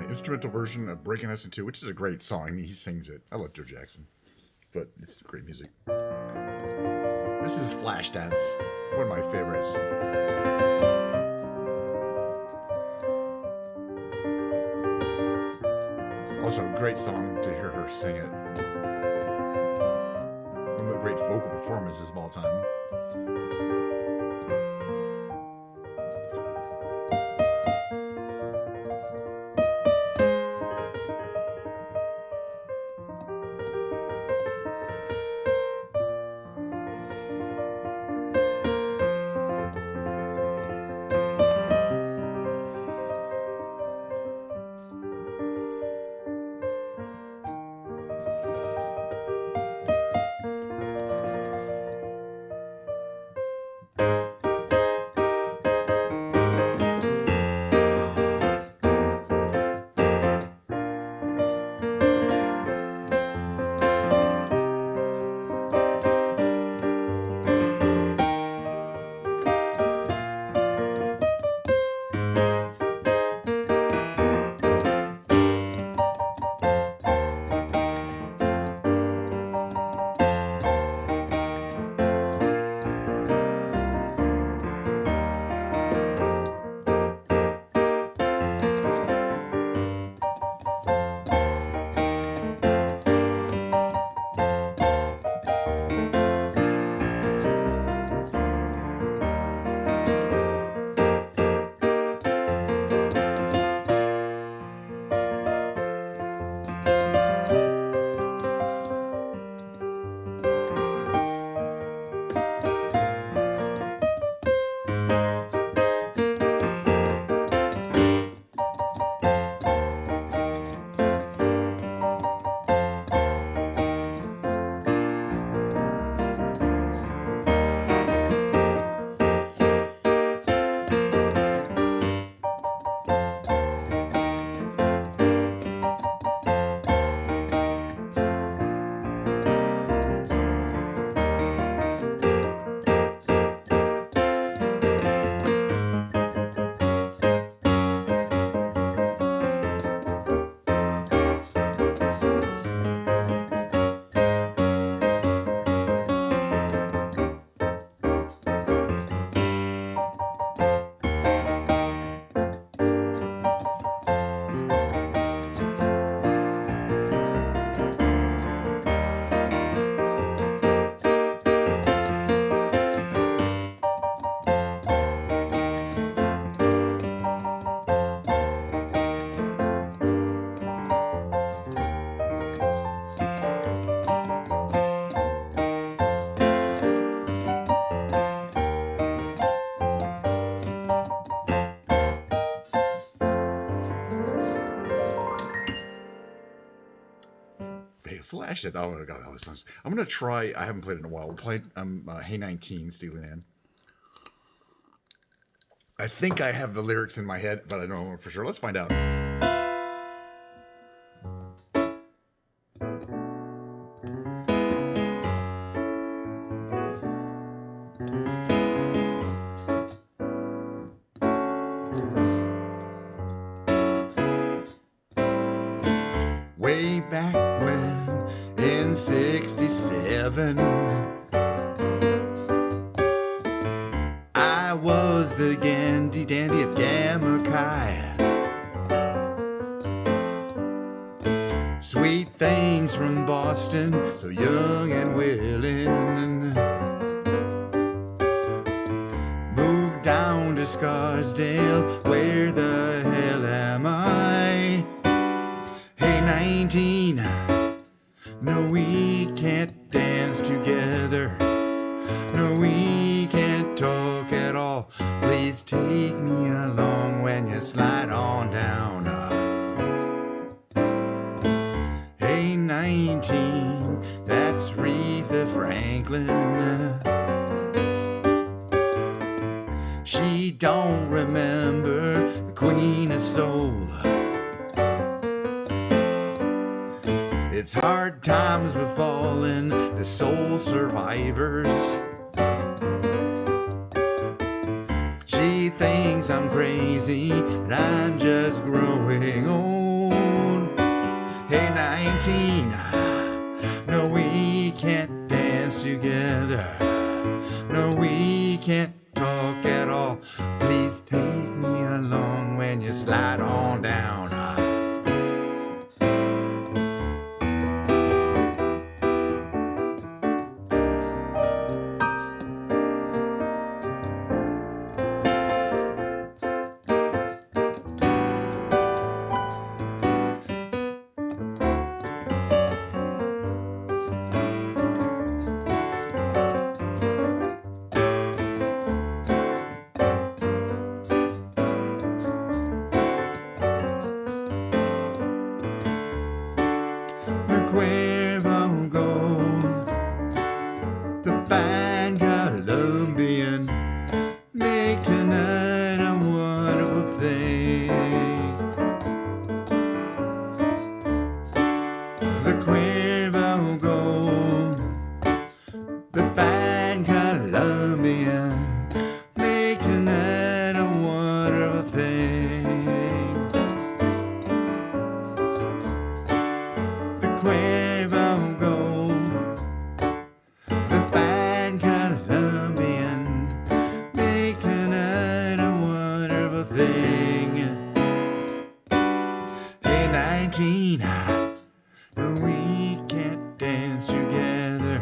Instrumental version of Breaking Us in Two, which is a great song. I mean, he sings it. I love Joe Jackson, but it's great music. This is Flashdance, one of my favorites. Also, a great song to hear her sing it. One of the great vocal performances of all time. Flash it. Oh my god, all these songs. I'm gonna try. I haven't played it in a while. We'll play Hey 19, Steely Dan. I think I have the lyrics in my head, but I don't know for sure. Let's find out. Way back when, in 67, I was the dandy of Gamakai. Sweet things from Boston, so young and willing. Moved down to Scarsdale, where the hell am I? Hey 19, no we can't dance together. No we can't talk at all. Please take me along when you slide on down. Hey 19, that's Aretha Franklin. She don't remember the Queen of Soul. It's hard times befalling the soul survivors. She thinks I'm crazy, but I'm just growing old. Hey 19, no we can't dance together. No we can't talk at all. Please take me along when you slide on down. Cuervo Gold, the fine Colombian, make tonight a wonderful thing. The Cuervo Gold, the fine Colombian, make tonight a wonderful thing. Cuervo Gold, the fine Colombian, make tonight a wonderful thing. Hey 19, no we can't dance together.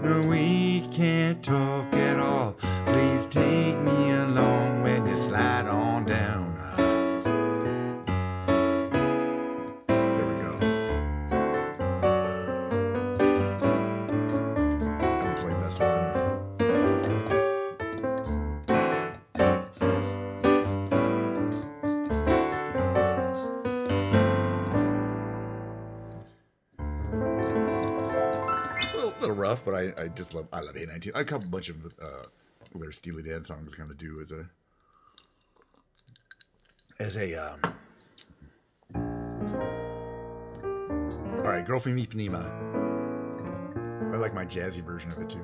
No we can't talk at all. Please take me along when you slide on down. A little rough, but I just love Hey 19. A couple bunch of their Steely Dan songs kind of do as a all right, Girl from Ipanema. I like my jazzy version of it too.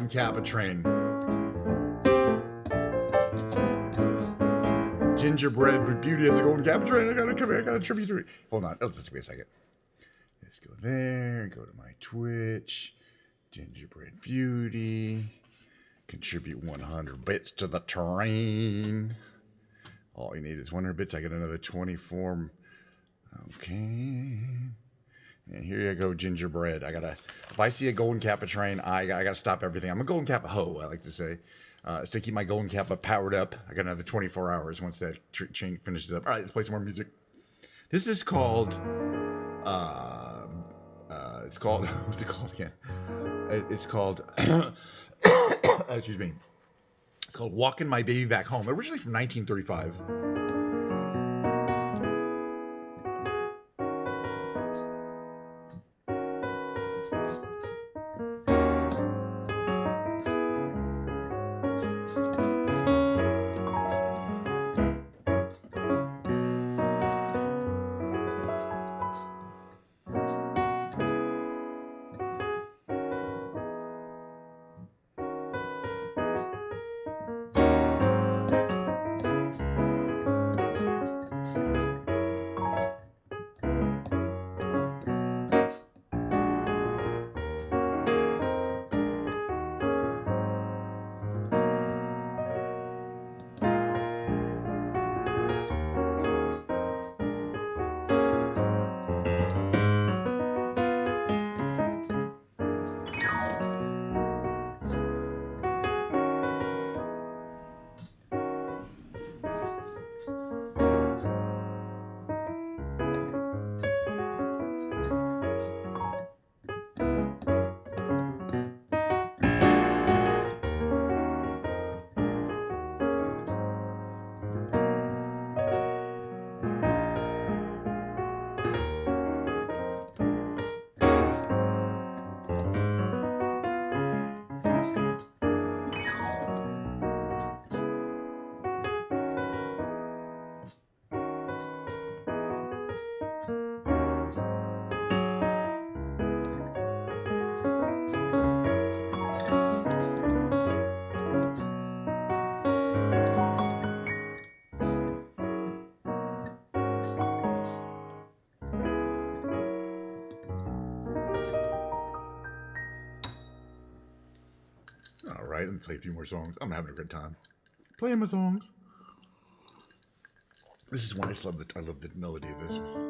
Kappa train. Gingerbread with beauty as a golden Kappa train. I got a tribute to it. Hold on. Let's just wait a second. Let's go there. Go to my Twitch. Gingerbread beauty. Contribute 100 bits to the train. All you need is 100 bits. I get another 24. Okay. And here you go, gingerbread. If I see a golden Kappa train, I gotta stop everything. I'm a golden Kappa hoe, I like to say. To keep my golden Kappa powered up. I got another 24 hours once that chain finishes up. All right, let's play some more music. This is called, what's it called again? It's called, excuse me. It's called Walking My Baby Back Home, originally from 1935. All right, let me play a few more songs. I'm having a good time playing my songs. This is one I love the melody of this one.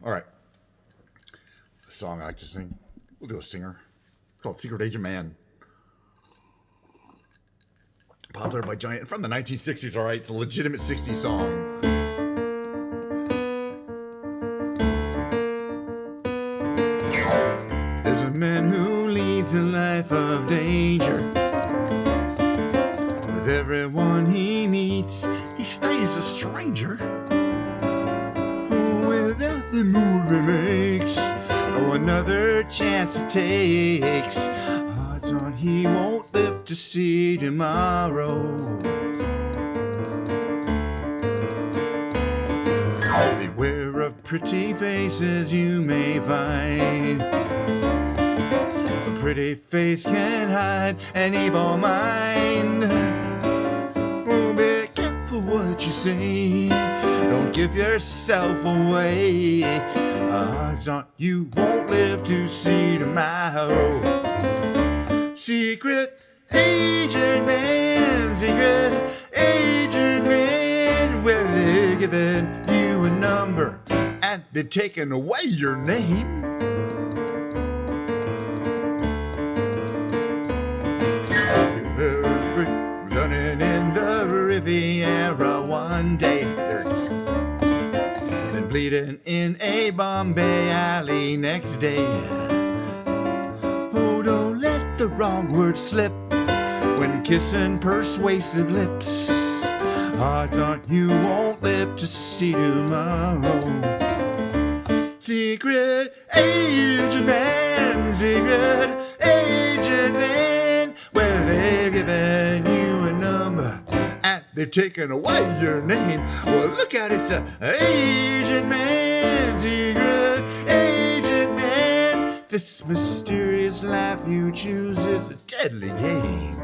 All right. A song I like to sing. We'll do a singer. It's called Secret Agent Man. Popular by Giant from the 1960s, all right? It's a legitimate 60s song. There's a man who leads a life of danger. With everyone he meets, he stays a stranger. With every move he makes, another chance he takes, odds on he won't live to see tomorrow. Beware of pretty faces you may find. A pretty face can hide an evil mind. Oh, be careful what you say. Don't give yourself away. Odds on you won't live to see tomorrow. Secret Agent Man, Secret Agent Man. Well, they've given you a number and they've taken away your name. Running in the Riviera one day. There's been bleeding in a Bombay alley next day. Oh, don't let the wrong word slip when kissing persuasive lips. Odds on you won't live to see tomorrow. Secret Agent Man, Secret Agent Man. Well, they've given you a number and they've taken away your name. Well, look at it, Agent Man, Secret Agent Man. This mysterious life you choose is a deadly game.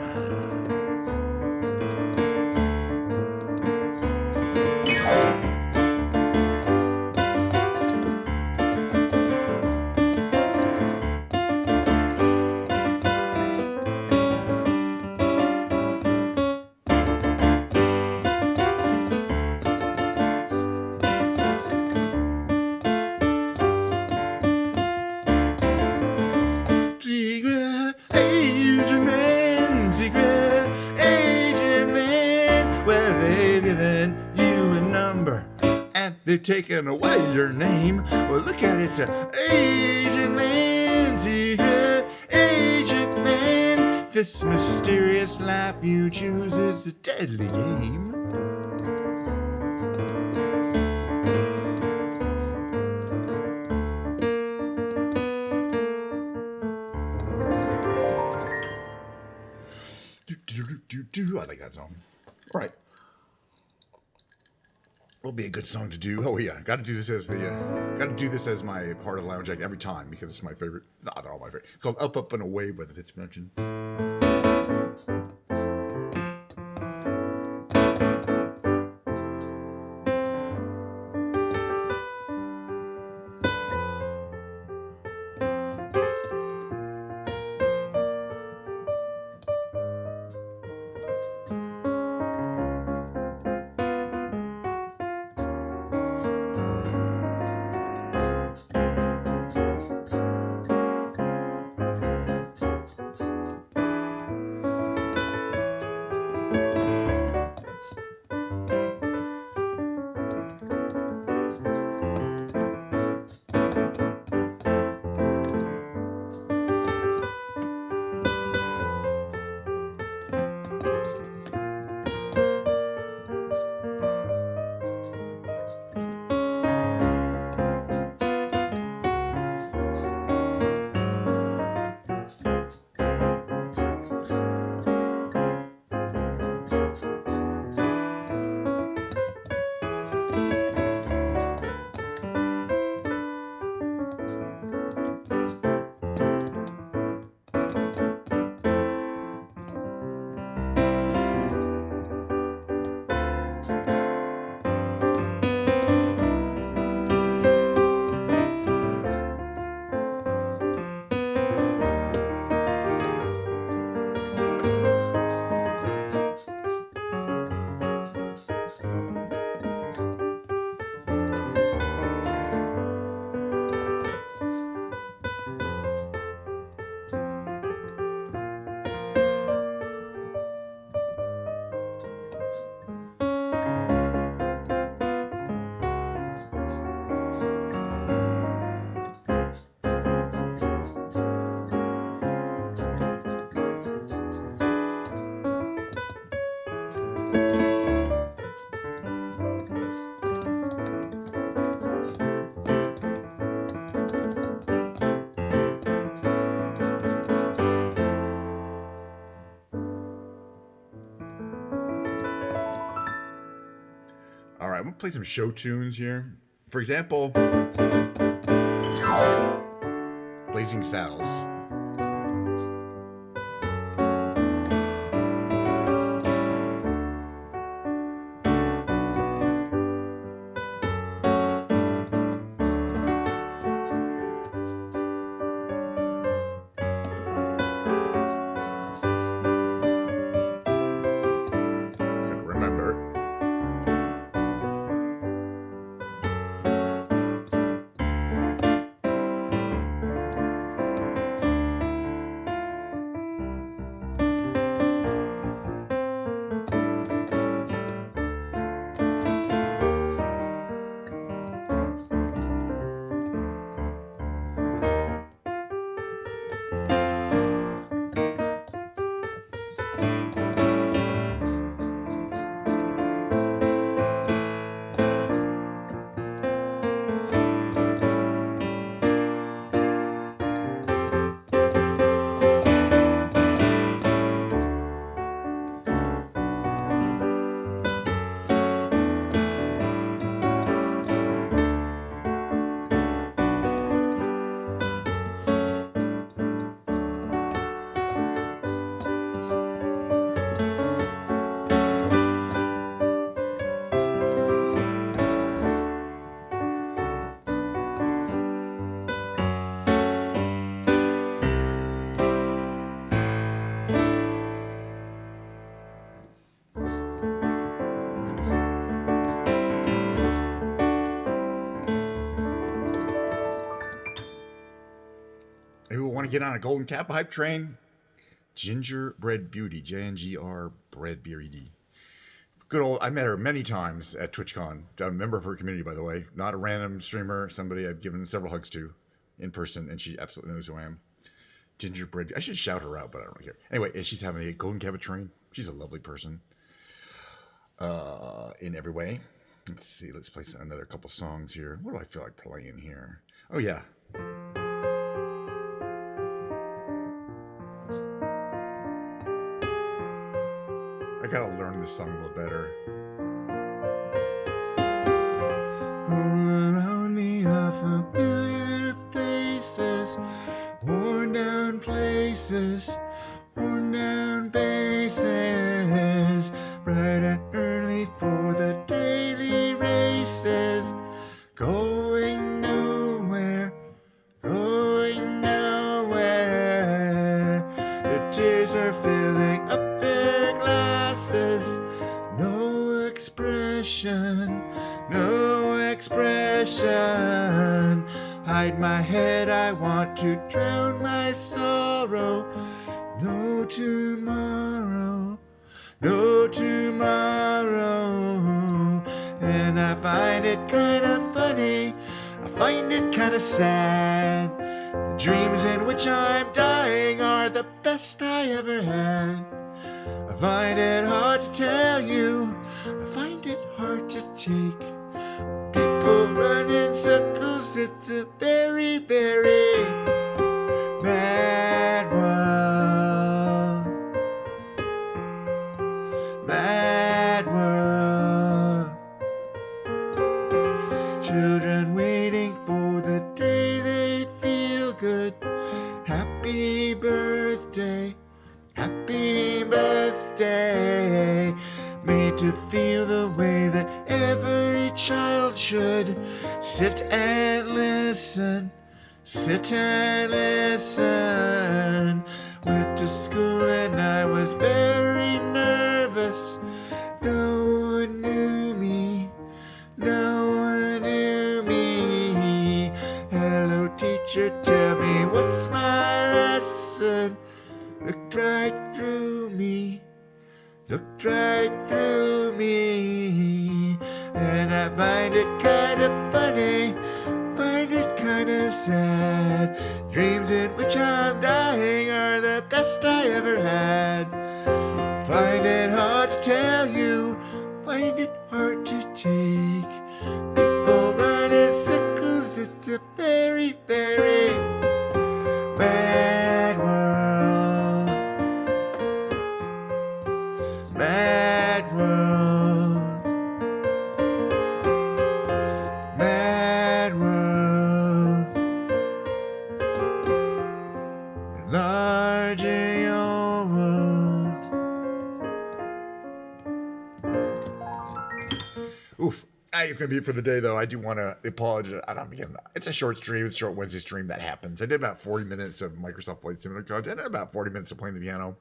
They've taken away your name. Well, look at it, Agent Man, Secret Agent Man. This mysterious life you choose is a deadly game. I like that song. All right. Will be a good song to do. Oh yeah, got to do this as my part of the lounge act every time because it's my favorite. They're all my favorite. It's called Up, Up and Away by the Fifth Dimension. play some show tunes here. For example, Blazing Saddles. Want to get on a Golden Kappa hype train? Gingerbread Beauty, JNGR Bread BRED. Good old, I met her many times at TwitchCon. I'm a member of her community, by the way. Not a random streamer, somebody I've given several hugs to in person, and she absolutely knows who I am. Gingerbread, I should shout her out, but I don't really care. Anyway, she's having a Golden Kappa train. She's a lovely person in every way. Let's see, let's play another couple songs here. What do I feel like playing here? Oh, yeah. I gotta learn this song a little better. All around me are familiar faces, worn down places, worn down faces, bright and early for the daily races, going nowhere, going nowhere. The tears are filling up their glasses. No expression, no expression. Hide my head, I want to drown my sorrow. No tomorrow, no tomorrow. And I find it kinda funny, I find it kinda sad. The dreams in which I'm dying are the best I ever had. I find it hard to tell you, I find it hard to take. People run in circles, it's a very, very mad world. Mad world. Children waiting for the day they feel good. Happy birthday, happy birthday. Made to feel the way that every child should. Sit and listen, sit and listen. Went to school and I was very nervous. No one knew me, no one knew me. Hello teacher, tell me what's my lesson. Looked right through me, looked right through me. And I find it kinda funny, find it kinda sad. Dreams in which I'm dying are the best I ever had. Find it hard to tell you, find it hard to take. People run in circles, it's a very, very mad world. Mad world. Enlarging your world. Oof. It's going to be it for the day, though. I do want to apologize. Again, it's a short stream. It's a short Wednesday stream. That happens. I did about 40 minutes of Microsoft Flight Simulator content and about 40 minutes of playing the piano.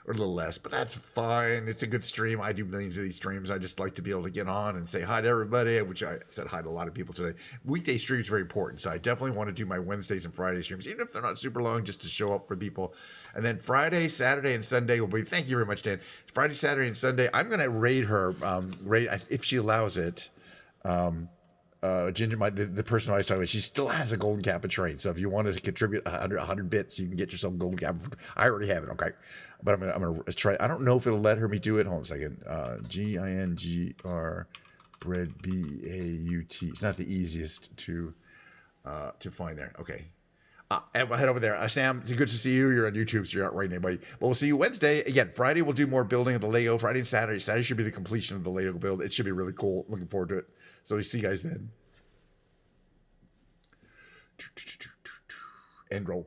Or a little less, but that's fine. It's a good stream. I do millions of these streams. I just like to be able to get on and say hi to everybody, which I said hi to a lot of people today. Weekday streams are very important, so I definitely want to do my Wednesdays and Friday streams, even if they're not super long, just to show up for people. And then Friday, Saturday, and Sunday will be, thank you very much, Dan. Friday, Saturday, and Sunday, I'm going to raid her, if she allows it. Ginger, the person I was talking about, she still has a golden cap of train. So if you wanted to contribute 100 bits, you can get yourself a golden cap. I already have it, okay? But I'm gonna try. I don't know if it'll let me do it. Hold on a second. GINGR bread BAUT. It's not the easiest to find there. Okay. And we'll head over there. Sam, it's good to see you. You're on YouTube, so you're not writing anybody. But we'll see you Wednesday. Again, Friday we'll do more building of the Lego. Friday and Saturday. Saturday should be the completion of the Lego build. It should be really cool. Looking forward to it. So we see you guys then. End roll.